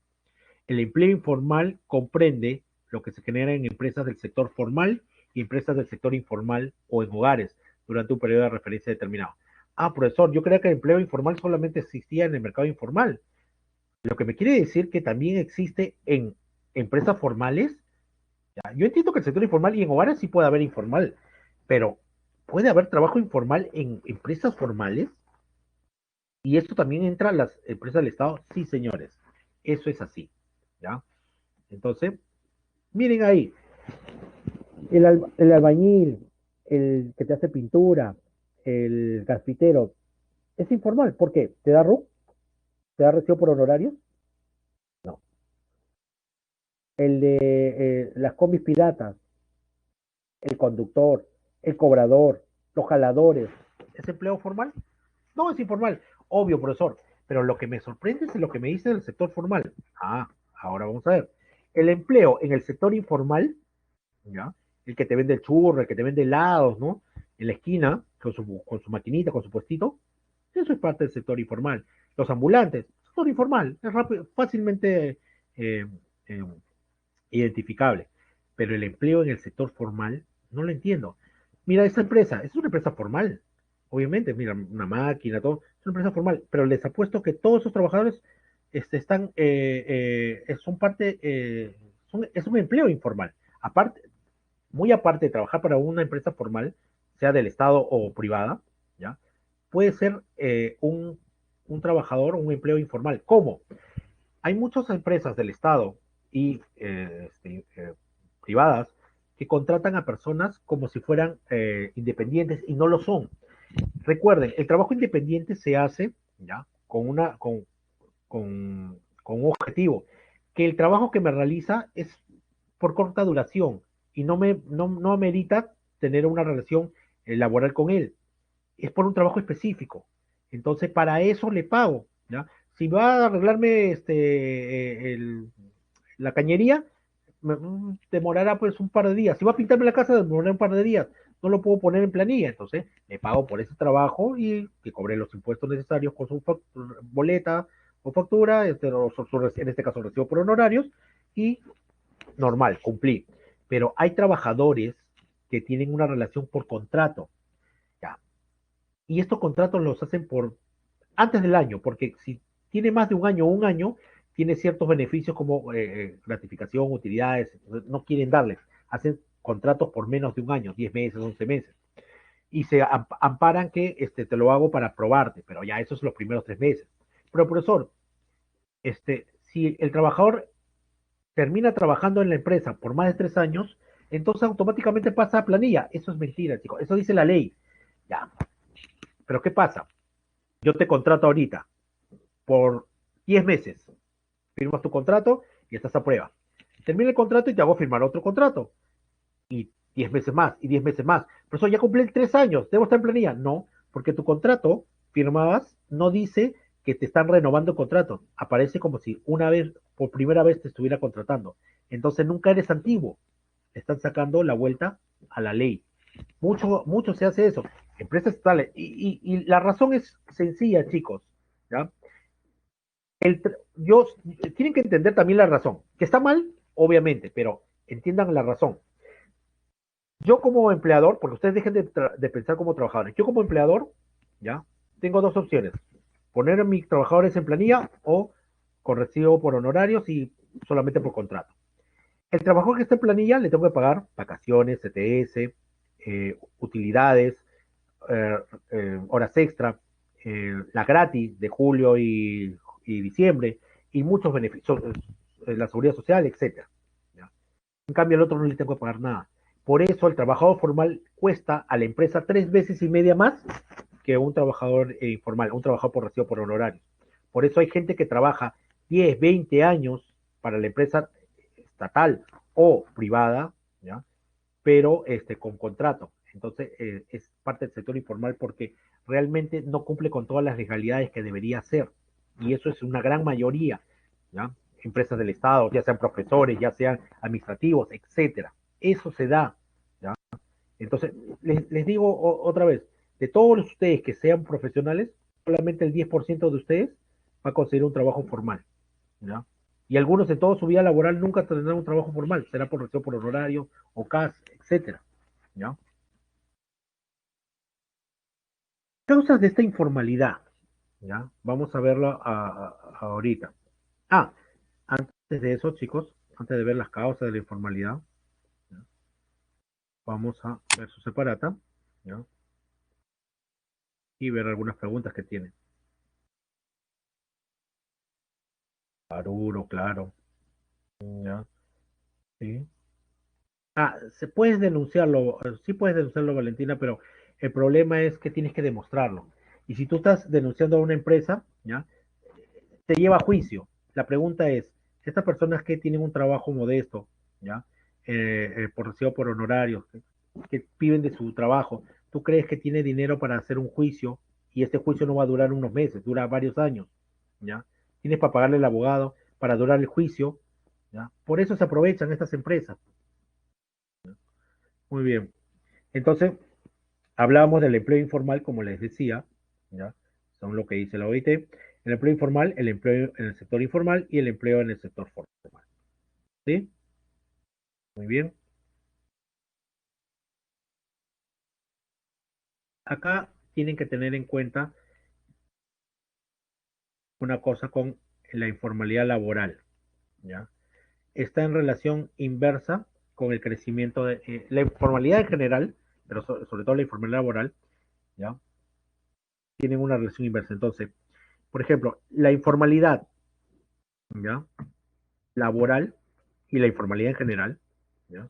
S1: El empleo informal comprende lo que se genera en empresas del sector formal y empresas del sector informal o en hogares durante un periodo de referencia determinado. Ah, profesor, yo creía que el empleo informal solamente existía en el mercado informal. Lo que me quiere decir que también existe en empresas formales. ¿Ya? Yo entiendo que el sector informal y en hogares sí puede haber informal, pero ¿puede haber trabajo informal en empresas formales? Y esto también entra a las empresas del Estado. Sí, señores, eso es así. ¿Ya? Entonces, miren ahí, el albañil, el que te hace pintura, el carpintero, es informal. ¿Por qué? ¿Te da RUC? ¿Te da recibo por honorarios? No. El de las combis piratas, el conductor, el cobrador, los jaladores, ¿es empleo formal? No, es informal. Obvio, profesor. Pero lo que me sorprende es lo que me dice del sector formal. Ah, ahora vamos a ver. El empleo en el sector informal, ¿ya? El que te vende el churro, el que te vende helados, ¿no? En la esquina, con su maquinita, con su puestito, eso es parte del sector informal. Los ambulantes, sector informal, es rápido, fácilmente eh, eh, identificable. Pero el empleo en el sector formal, no lo entiendo. Mira, esta empresa, es una empresa formal, obviamente, mira, una máquina, todo, es una empresa formal, pero les apuesto que todos esos trabajadores son parte, es un empleo informal. Aparte, muy aparte de trabajar para una empresa formal, sea del Estado o privada, ¿ya? Puede ser un trabajador, un empleo informal. ¿Cómo? Hay muchas empresas del Estado y privadas que contratan a personas como si fueran independientes y no lo son. Recuerden, el trabajo independiente se hace ya con un objetivo, que el trabajo que me realiza es por corta duración y no amerita tener una relación laboral con él. Es por un trabajo específico. Entonces, para eso le pago, ¿ya? Si va a arreglarme la cañería, demorará pues un par de días. Si va a pintarme la casa, demorará un par de días. No lo puedo poner en planilla, entonces le pago por ese trabajo y que cobre los impuestos necesarios con su boleta o factura, en este caso recibo por honorarios, y normal, cumplí. Pero hay trabajadores que tienen una relación por contrato, ¿ya? Y estos contratos los hacen por antes del año, porque si tiene más de un año, tiene ciertos beneficios como gratificación, utilidades, no quieren darles, hacen contratos por menos de un año, 10 meses, 11 meses, y se amparan que te lo hago para probarte, pero ya esos son los primeros 3 meses. Pero profesor, si el trabajador termina trabajando en la empresa por más de 3 años, entonces automáticamente pasa a planilla. Eso es mentira, chicos. Eso dice la ley. Ya. Pero ¿qué pasa? Yo te contrato ahorita por 10 meses. Firmas tu contrato y estás a prueba. Termina el contrato y te hago firmar otro contrato. Y 10 meses más, y 10 meses más. Por eso ya cumplí 3 años, debo estar en planilla. No, porque tu contrato firmabas no dice que te están renovando el contrato. Aparece como si una vez, por primera vez te estuviera contratando. Entonces nunca eres antiguo. Le están sacando la vuelta a la ley. Mucho se hace eso. Empresas estatales. Y la razón es sencilla, chicos. ¿Ya? Yo, tienen que entender también la razón. Que está mal, obviamente, pero entiendan la razón. Yo como empleador, porque ustedes dejen de pensar como trabajadores, yo como empleador, ya, tengo dos opciones. Poner a mis trabajadores en planilla o con recibo por honorarios y solamente por contrato. El trabajador que está en planilla le tengo que pagar vacaciones, CTS, utilidades, eh, horas extra, la gratis de julio y diciembre y muchos beneficios, la seguridad social, etcétera. ¿Ya? En cambio, al otro no le tengo que pagar nada. Por eso el trabajador formal cuesta a la empresa 3 veces y media más que un trabajador informal, un trabajador por recibo por honorario. Por eso hay gente que trabaja 10, 20 años para la empresa estatal o privada, ¿ya? Pero con contrato. Entonces es parte del sector informal porque realmente no cumple con todas las legalidades que debería hacer. Y eso es una gran mayoría, ¿ya? Empresas del Estado, ya sean profesores, ya sean administrativos, etcétera. Eso se da, ¿ya? Entonces, les digo otra vez, de todos ustedes que sean profesionales, solamente el 10% de ustedes va a conseguir un trabajo formal, ¿ya? Y algunos en toda su vida laboral nunca tendrán un trabajo formal, será por recibo por honorario o CAS, etcétera, ¿ya? Causas de esta informalidad, ¿ya? Vamos a verlo ahorita. Ah, antes de eso, chicos, antes de ver las causas de la informalidad, ¿ya? Vamos a ver su separata, ¿ya? Y ver algunas preguntas que tiene. Paruro, claro, ¿ya? Sí. Se puedes denunciarlo, sí puedes denunciarlo, Valentina, pero el problema es que tienes que demostrarlo. Y si tú estás denunciando a una empresa, ¿ya? Te lleva a juicio. La pregunta es, estas personas que tienen un trabajo modesto, ¿ya? Por recibo por honorarios, que viven de su trabajo, ¿tú crees que tiene dinero para hacer un juicio? Y este juicio no va a durar unos meses, dura varios años, ¿ya? Tienes para pagarle al abogado para durar el juicio, ¿ya? Por eso se aprovechan estas empresas. Muy bien. Entonces, hablábamos del empleo informal, como les decía, ¿ya? Son lo que dice la OIT. El empleo informal, el empleo en el sector informal y el empleo en el sector formal. ¿Sí? Muy bien. Acá tienen que tener en cuenta una cosa con la informalidad laboral, ¿ya? Está en relación inversa con el crecimiento de la informalidad en general, pero sobre todo la informalidad laboral, ¿ya? Tienen una relación inversa. Entonces, por ejemplo, la informalidad, ¿ya? Laboral y la informalidad en general, ¿ya?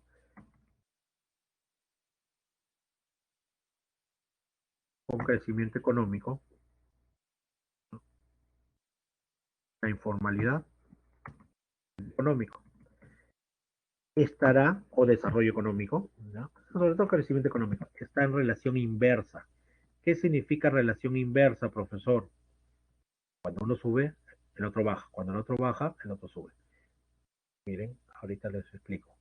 S1: Con crecimiento económico, la informalidad económico estará, o desarrollo económico, ¿ya? Sobre todo crecimiento económico, está en relación inversa. ¿Qué significa relación inversa, profesor? Cuando uno sube, el otro baja. Cuando el otro baja, el otro sube. Miren, ahorita les explico.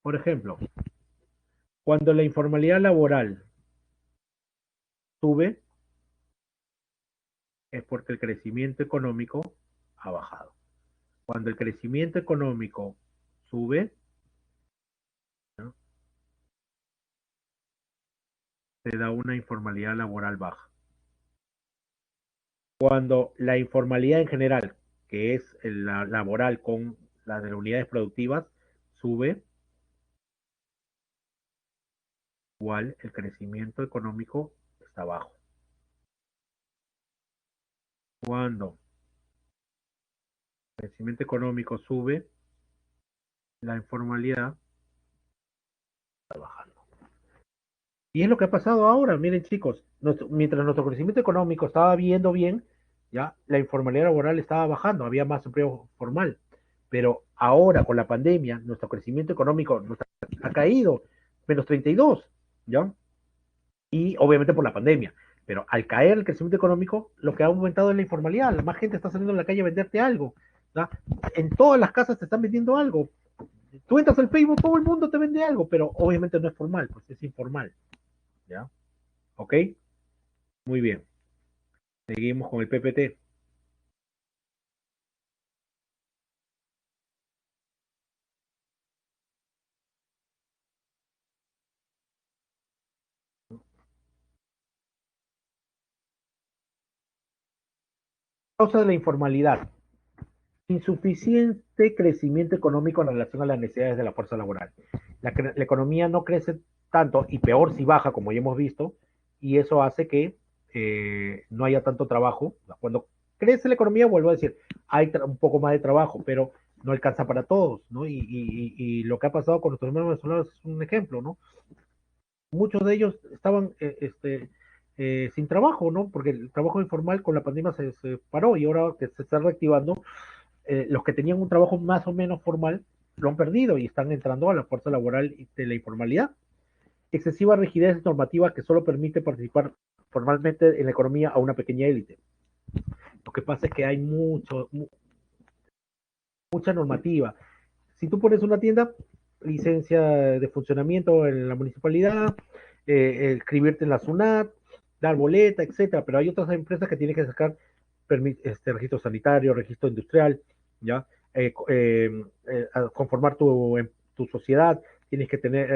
S1: Por ejemplo, cuando la informalidad laboral sube, es porque el crecimiento económico ha bajado. Cuando el crecimiento económico sube, ¿no? Se da una informalidad laboral baja. Cuando la informalidad en general, que es la laboral con la de las unidades productivas, sube, igual el crecimiento económico está bajo. Cuando el crecimiento económico sube, la informalidad está bajando. Y es lo que ha pasado ahora. Miren, chicos, mientras nuestro crecimiento económico estaba viendo bien, ya la informalidad laboral estaba bajando, había más empleo formal. Pero ahora, con la pandemia, nuestro crecimiento económico ha caído, -32, ¿ya? Y obviamente por la pandemia. Pero al caer el crecimiento económico, lo que ha aumentado es la informalidad. Más gente está saliendo a la calle a venderte algo. ¿Ya? En todas las casas te están vendiendo algo. Tú entras al Facebook, todo el mundo te vende algo, pero obviamente no es formal, pues es informal. ¿Ya? ¿Ok? Muy bien. Seguimos con el PPT. Causa de la informalidad. Insuficiente crecimiento económico en relación a las necesidades de la fuerza laboral. La economía no crece tanto y peor si baja, como ya hemos visto, y eso hace que no haya tanto trabajo. Cuando crece la economía, vuelvo a decir, hay un poco más de trabajo, pero no alcanza para todos, ¿no? Y lo que ha pasado con nuestros hermanos venezolanos es un ejemplo, ¿no? Muchos de ellos estaban sin trabajo, ¿no? Porque el trabajo informal con la pandemia se paró y ahora que se está reactivando, los que tenían un trabajo más o menos formal lo han perdido y están entrando a la fuerza laboral de la informalidad. Excesiva rigidez normativa que solo permite participar formalmente en la economía a una pequeña élite. Lo que pasa es que hay mucha normativa. Si tú pones una tienda, licencia de funcionamiento en la municipalidad, escribirte en la SUNAT, dar boleta, etcétera, pero hay otras empresas que tienen que sacar registro sanitario, registro industrial, ¿ya? Conformar tu sociedad, tienes que tener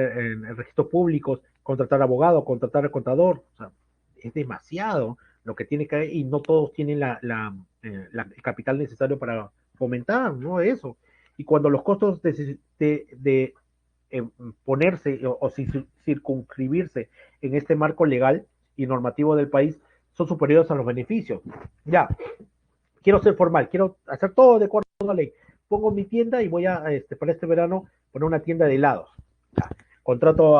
S1: registros públicos, contratar abogado, contratar al contador, o sea, es demasiado lo que tiene que, y no todos tienen el capital necesario para fomentar, ¿no? Eso. Y cuando los costos de ponerse o circunscribirse en este marco legal y normativo del país son superiores a los beneficios. Ya, quiero ser formal, quiero hacer todo de acuerdo a la ley. Pongo mi tienda y voy para este verano, poner una tienda de helados. Ya. Contrato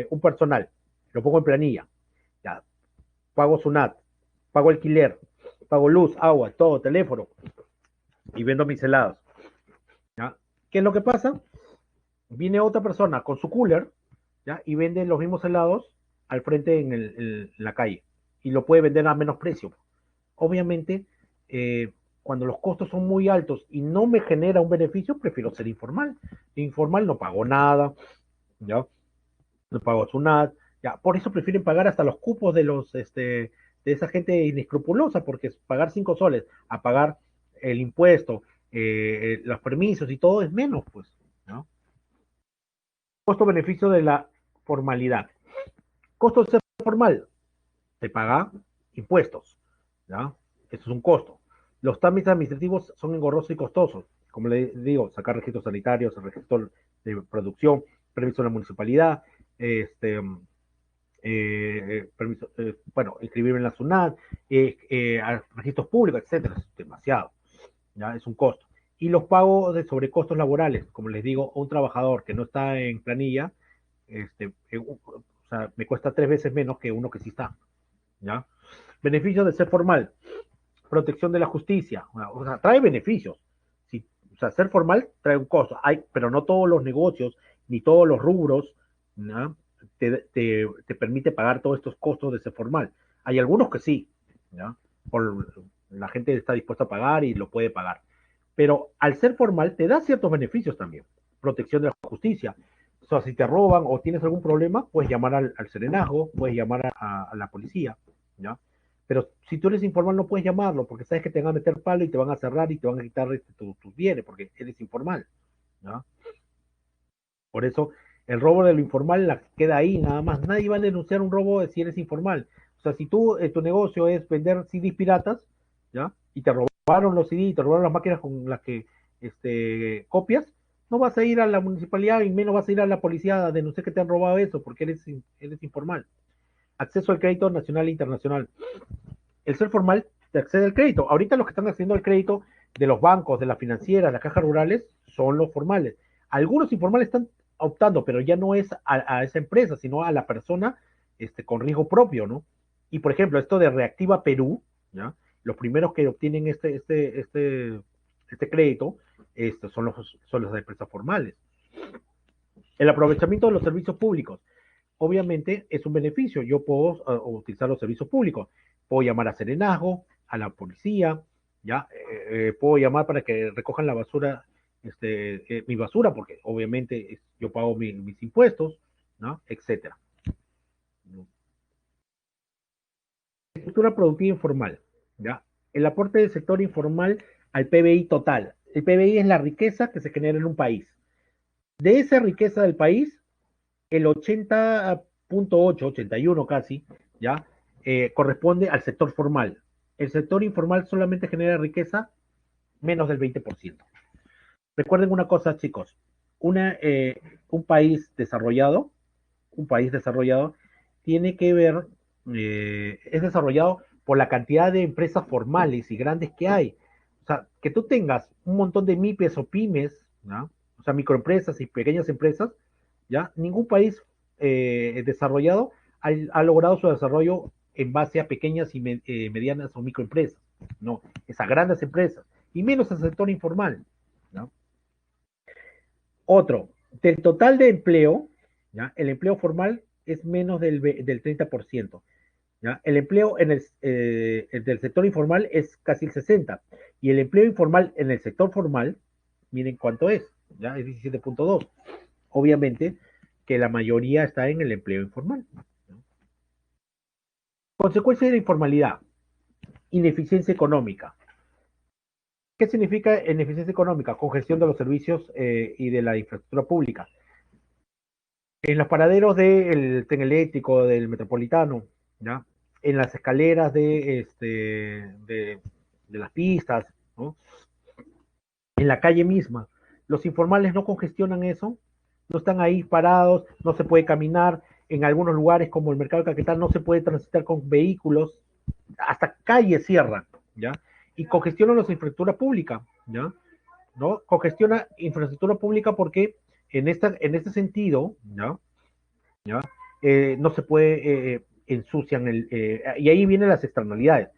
S1: un personal, lo pongo en planilla. Ya. Pago SUNAT, pago alquiler, pago luz, agua, todo, teléfono y vendo mis helados. ¿Ya? ¿Qué es lo que pasa? Viene otra persona con su cooler, ¿ya? Y vende los mismos helados al frente en la calle y lo puede vender a menos precio. Obviamente, cuando los costos son muy altos y no me genera un beneficio, prefiero ser informal. Informal no pago nada, ¿ya? No pago SUNAT, ya. Por eso prefieren pagar hasta los cupos de esa gente inescrupulosa, porque pagar 5 soles a pagar el impuesto, los permisos y todo es menos, pues, ¿no? Costo-beneficio de la formalidad. Costo de ser formal, se paga impuestos, ¿ya? Eso es un costo. Los trámites administrativos son engorrosos y costosos. Como le digo, sacar registros sanitarios, el registro de producción, permiso de la municipalidad, permiso, bueno, inscribirme en la SUNAT, registros públicos, etcétera. Es demasiado, ¿ya? Es un costo. Y los pagos de sobrecostos laborales, como les digo, un trabajador que no está en planilla, o sea, me cuesta 3 veces menos que uno que sí está, ¿ya? Beneficios de ser formal, protección de la justicia, o sea, trae beneficios. Sí, o sea, ser formal trae un costo, pero no todos los negocios ni todos los rubros, ¿no? te permite pagar todos estos costos de ser formal. Hay algunos que sí, ¿ya? La gente está dispuesta a pagar y lo puede pagar. Pero al ser formal te da ciertos beneficios también. Protección de la justicia. O sea, si te roban o tienes algún problema, puedes llamar al serenazgo, puedes llamar a la policía, ¿ya? Pero si tú eres informal no puedes llamarlo porque sabes que te van a meter palo y te van a cerrar y te van a quitar tus bienes porque eres informal, ¿no? Por eso el robo de lo informal queda ahí, nada más. Nadie va a denunciar un robo si eres informal. O sea, si tu negocio es vender CDs piratas, ¿ya? Y te robaron los CDs, te robaron las máquinas con las que copias, no vas a ir a la municipalidad y menos vas a ir a la policía a denunciar que te han robado eso porque eres informal. Acceso al crédito nacional e internacional. El ser formal te accede al crédito. Ahorita los que están accediendo al crédito de los bancos, de las financieras, las cajas rurales, son los formales. Algunos informales están optando, pero ya no es a esa empresa, sino a la persona con riesgo propio, ¿no? Y por ejemplo, esto de Reactiva Perú, ¿ya? Los primeros que obtienen este crédito son las empresas formales. El aprovechamiento de los servicios públicos, obviamente es un beneficio. Yo puedo utilizar los servicios públicos. Puedo llamar a Serenazgo, a la policía, ¿ya? Puedo llamar para que recojan la basura, mi basura, porque obviamente yo pago mis impuestos, ¿no? Etcétera. Estructura productiva informal, ¿ya? El aporte del sector informal al PBI total. El PBI es la riqueza que se genera en un país. De esa riqueza del país, el 80.8, 81 casi, ¿ya? Corresponde al sector formal. El sector informal solamente genera riqueza menos del 20%. Recuerden una cosa, chicos, una, eh, un país desarrollado, un país desarrollado tiene que ver, es desarrollado por la cantidad de empresas formales y grandes que hay. O sea, que tú tengas un montón de MIPES o pymes, ¿no? O sea, microempresas y pequeñas empresas, ¿ya? Ningún país desarrollado ha logrado su desarrollo en base a pequeñas y medianas o microempresas, no, es a grandes empresas, y menos al sector informal, ¿no? Otro, del total de empleo, ¿ya? El empleo formal es menos del 30%. ¿Ya? El empleo del sector informal es casi el 60%. Y el empleo informal en el sector formal, miren cuánto es, ¿ya? Es 17.2. Obviamente que la mayoría está en el empleo informal, ¿no? Consecuencias de la informalidad, ineficiencia económica. ¿Qué significa ineficiencia económica? Congestión de los servicios y de la infraestructura pública. En los paraderos del tren eléctrico, del metropolitano, ¿ya? En las escaleras de las pistas, ¿no? En la calle misma. Los informales no congestionan eso, no están ahí parados, no se puede caminar. En algunos lugares, como el mercado de Caquetá, no se puede transitar con vehículos, hasta calles cierran, ¿ya? Y congestionan la infraestructura pública, ¿ya? ¿No? Congestiona infraestructura pública porque en este sentido, ¿ya? ¿Ya? No se puede, ensucian y ahí vienen las externalidades.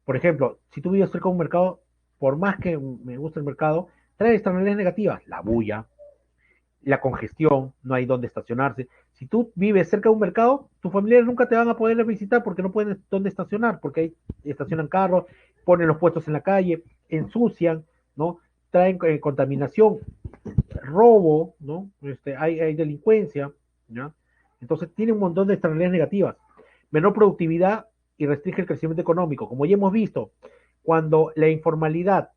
S1: Por ejemplo, si tú vives cerca de un mercado, por más que me guste el mercado, trae externalidades negativas, la bulla, la congestión, no hay dónde estacionarse. Si tú vives cerca de un mercado, tus familiares nunca te van a poder visitar porque no pueden dónde estacionar, porque ahí estacionan carros, ponen los puestos en la calle, ensucian, ¿no? Traen contaminación, robo, ¿no? Hay delincuencia, ¿ya? Entonces tiene un montón de externalidades negativas. Menor productividad y restringe el crecimiento económico. Como ya hemos visto, cuando la informalidad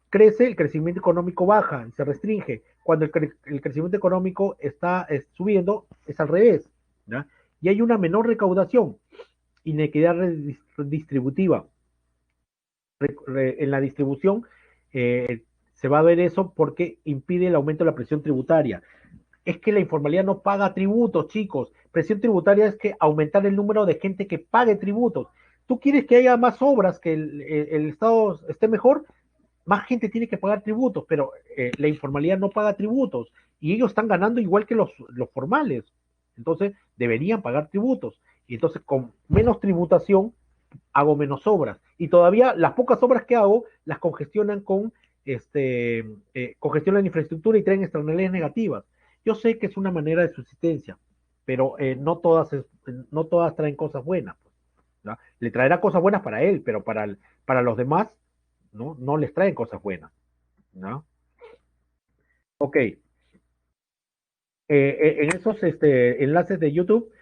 S1: crece, el crecimiento económico baja y se restringe. Cuando el crecimiento económico está subiendo, es al revés, ¿ya? Y hay una menor recaudación, inequidad redistributiva. En la distribución se va a ver eso porque impide el aumento de la presión tributaria. Es que la informalidad no paga tributos, chicos. Presión tributaria es que aumentar el número de gente que pague tributos. Tú quieres que haya más obras, que el Estado esté mejor, más gente tiene que pagar tributos, pero la informalidad no paga tributos y ellos están ganando igual que los formales. Entonces, deberían pagar tributos. Y entonces, con menos tributación, hago menos obras. Y todavía las pocas obras que hago las congestionan congestionan la infraestructura y traen externalidades negativas. Yo sé que es una manera de subsistencia, pero no todas traen cosas buenas, pues, ¿no? Le traerá cosas buenas para él, pero para los demás, ¿no? No les traen cosas buenas, ¿no? Ok, en esos enlaces de YouTube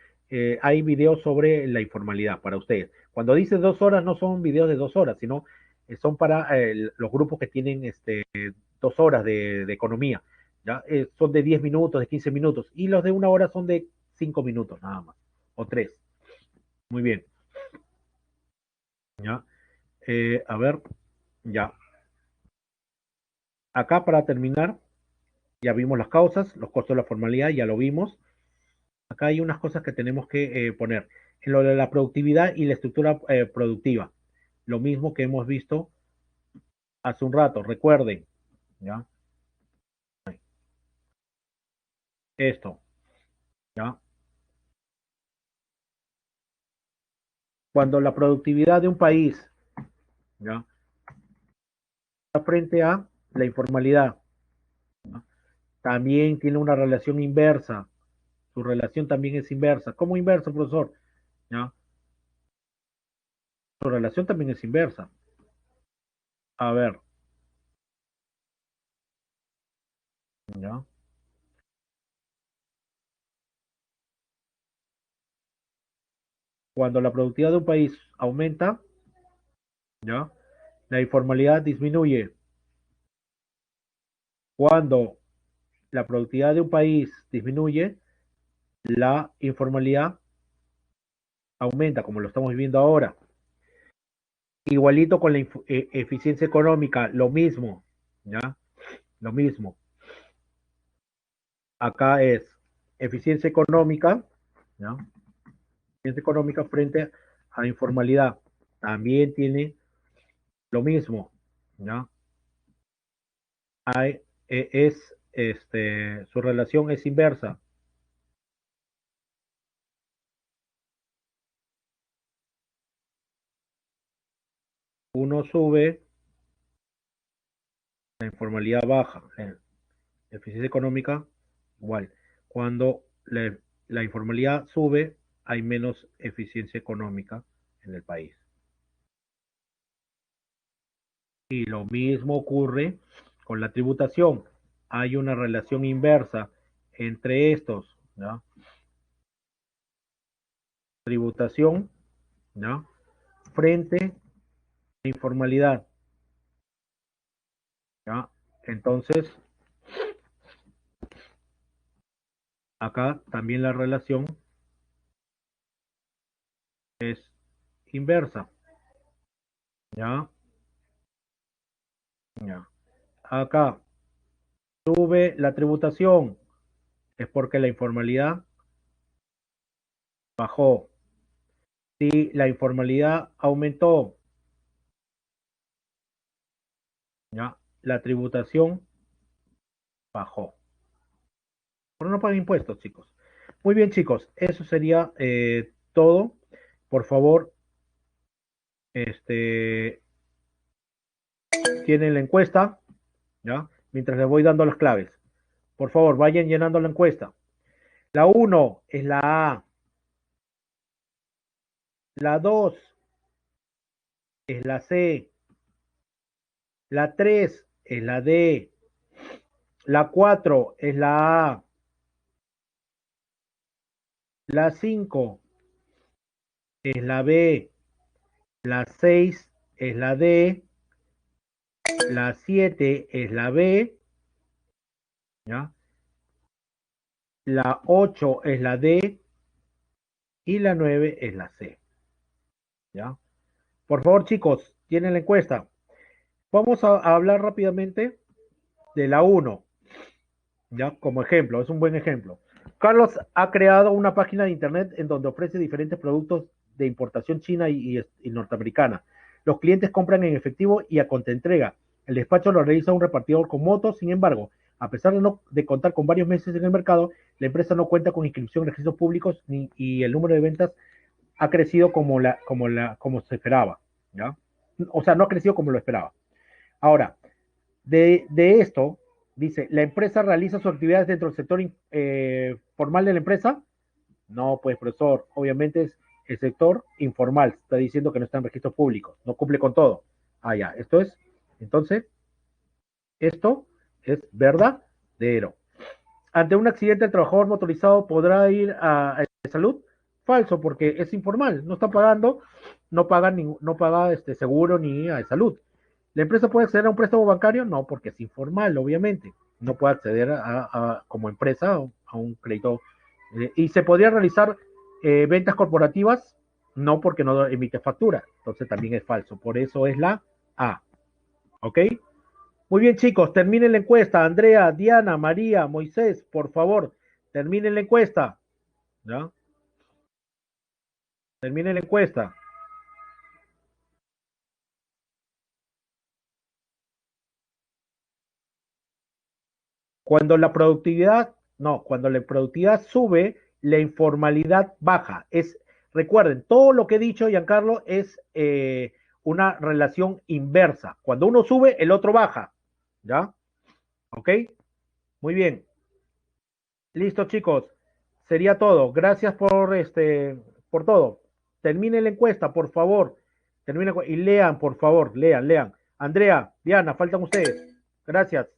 S1: hay videos sobre la informalidad para ustedes. Cuando dice 2 horas, no son videos de 2 horas, sino son para los grupos que tienen 2 horas de economía. ¿Ya? Son de 10 minutos, de 15 minutos, y los de 1 hora son de 5 minutos nada más, o 3. Muy bien. ¿Ya? A ver, ya. Acá para terminar, ya vimos las causas, los costos de la formalidad, ya lo vimos. Acá hay unas cosas que tenemos que poner. En lo de la productividad y la estructura productiva. Lo mismo que hemos visto hace un rato, recuerden, ¿ya? esto, ¿ya? Cuando la productividad de un país, ¿ya? Está frente a la informalidad, ¿no? También tiene una relación inversa. Su relación también es inversa. ¿Cómo inversa, profesor? ¿Ya? Su relación también es inversa. A ver, ¿ya? Cuando la productividad de un país aumenta, ¿ya? La informalidad disminuye. Cuando la productividad de un país disminuye, la informalidad aumenta, como lo estamos viviendo ahora. Igualito con la eficiencia económica, lo mismo, ¿ya? Lo mismo. Acá es eficiencia económica, ¿ya? Eficiencia económica frente a la informalidad. También tiene lo mismo, ¿ya? Hay, su relación es inversa. Uno sube, la informalidad baja. Eficiencia económica, igual. Cuando la informalidad sube, hay menos eficiencia económica en el país. Y lo mismo ocurre con la tributación. Hay una relación inversa entre estos, ¿no? Tributación, ¿no? Frente a la informalidad, ¿no? Entonces, acá también la relación es inversa, ¿ya? ¿Ya? Acá sube la tributación, es porque la informalidad bajó. Si la informalidad aumentó, ¿ya? La tributación bajó. Pero no pagan impuestos, chicos. Muy bien, chicos, eso sería todo. Por favor, este, tienen la encuesta, ¿ya? Mientras les voy dando las claves. Por favor, vayan llenando la encuesta. La uno es la A, la 2 es la C, la 3 es la D, la 4 es la A, la 5 es la B, la 6 es la D, la 7 es la B, ¿ya? La 8 es la D y la 9 es la C, ¿ya? Por favor, chicos, tienen la encuesta. Vamos a hablar rápidamente de la uno, ¿ya? Como ejemplo, es un buen ejemplo. Carlos ha creado una página de internet en donde ofrece diferentes productos de importación china y norteamericana. Los clientes compran en efectivo y a contraentrega. El despacho lo realiza un repartidor con motos. Sin embargo, a pesar de contar con varios meses en el mercado, la empresa no cuenta con inscripción en registros públicos y el número de ventas ha crecido como se esperaba, ¿ya? O sea, no ha crecido como lo esperaba. Ahora, de esto, dice, ¿la empresa realiza sus actividades dentro del sector formal de la empresa? No, pues, profesor, obviamente es el sector informal. Está diciendo que no está en registros públicos, no cumple con todo. Ah, ya, entonces, esto es verdadero. Ante un accidente, el trabajador motorizado podrá ir a salud. Falso, porque es informal, no está pagando, no paga seguro ni a salud. ¿La empresa puede acceder a un préstamo bancario? No, porque es informal, obviamente. No puede acceder como empresa a un crédito. ¿Y se podría realizar ventas corporativas? No, porque no emite factura. Entonces también es falso. Por eso es la A. ¿Ok? Muy bien, chicos, terminen la encuesta. Andrea, Diana, María, Moisés, por favor, terminen la encuesta. ¿Ya? Terminen la encuesta. Cuando la productividad No, cuando la productividad sube, la informalidad baja. Recuerden, todo lo que he dicho, Giancarlo, es una relación inversa. Cuando uno sube, el otro baja. ¿Ya? ¿Ok? Muy bien. Listo, chicos. Sería todo. Gracias por todo. Terminen la encuesta, por favor. Y lean, por favor. Lean. Andrea, Diana, faltan ustedes. Gracias.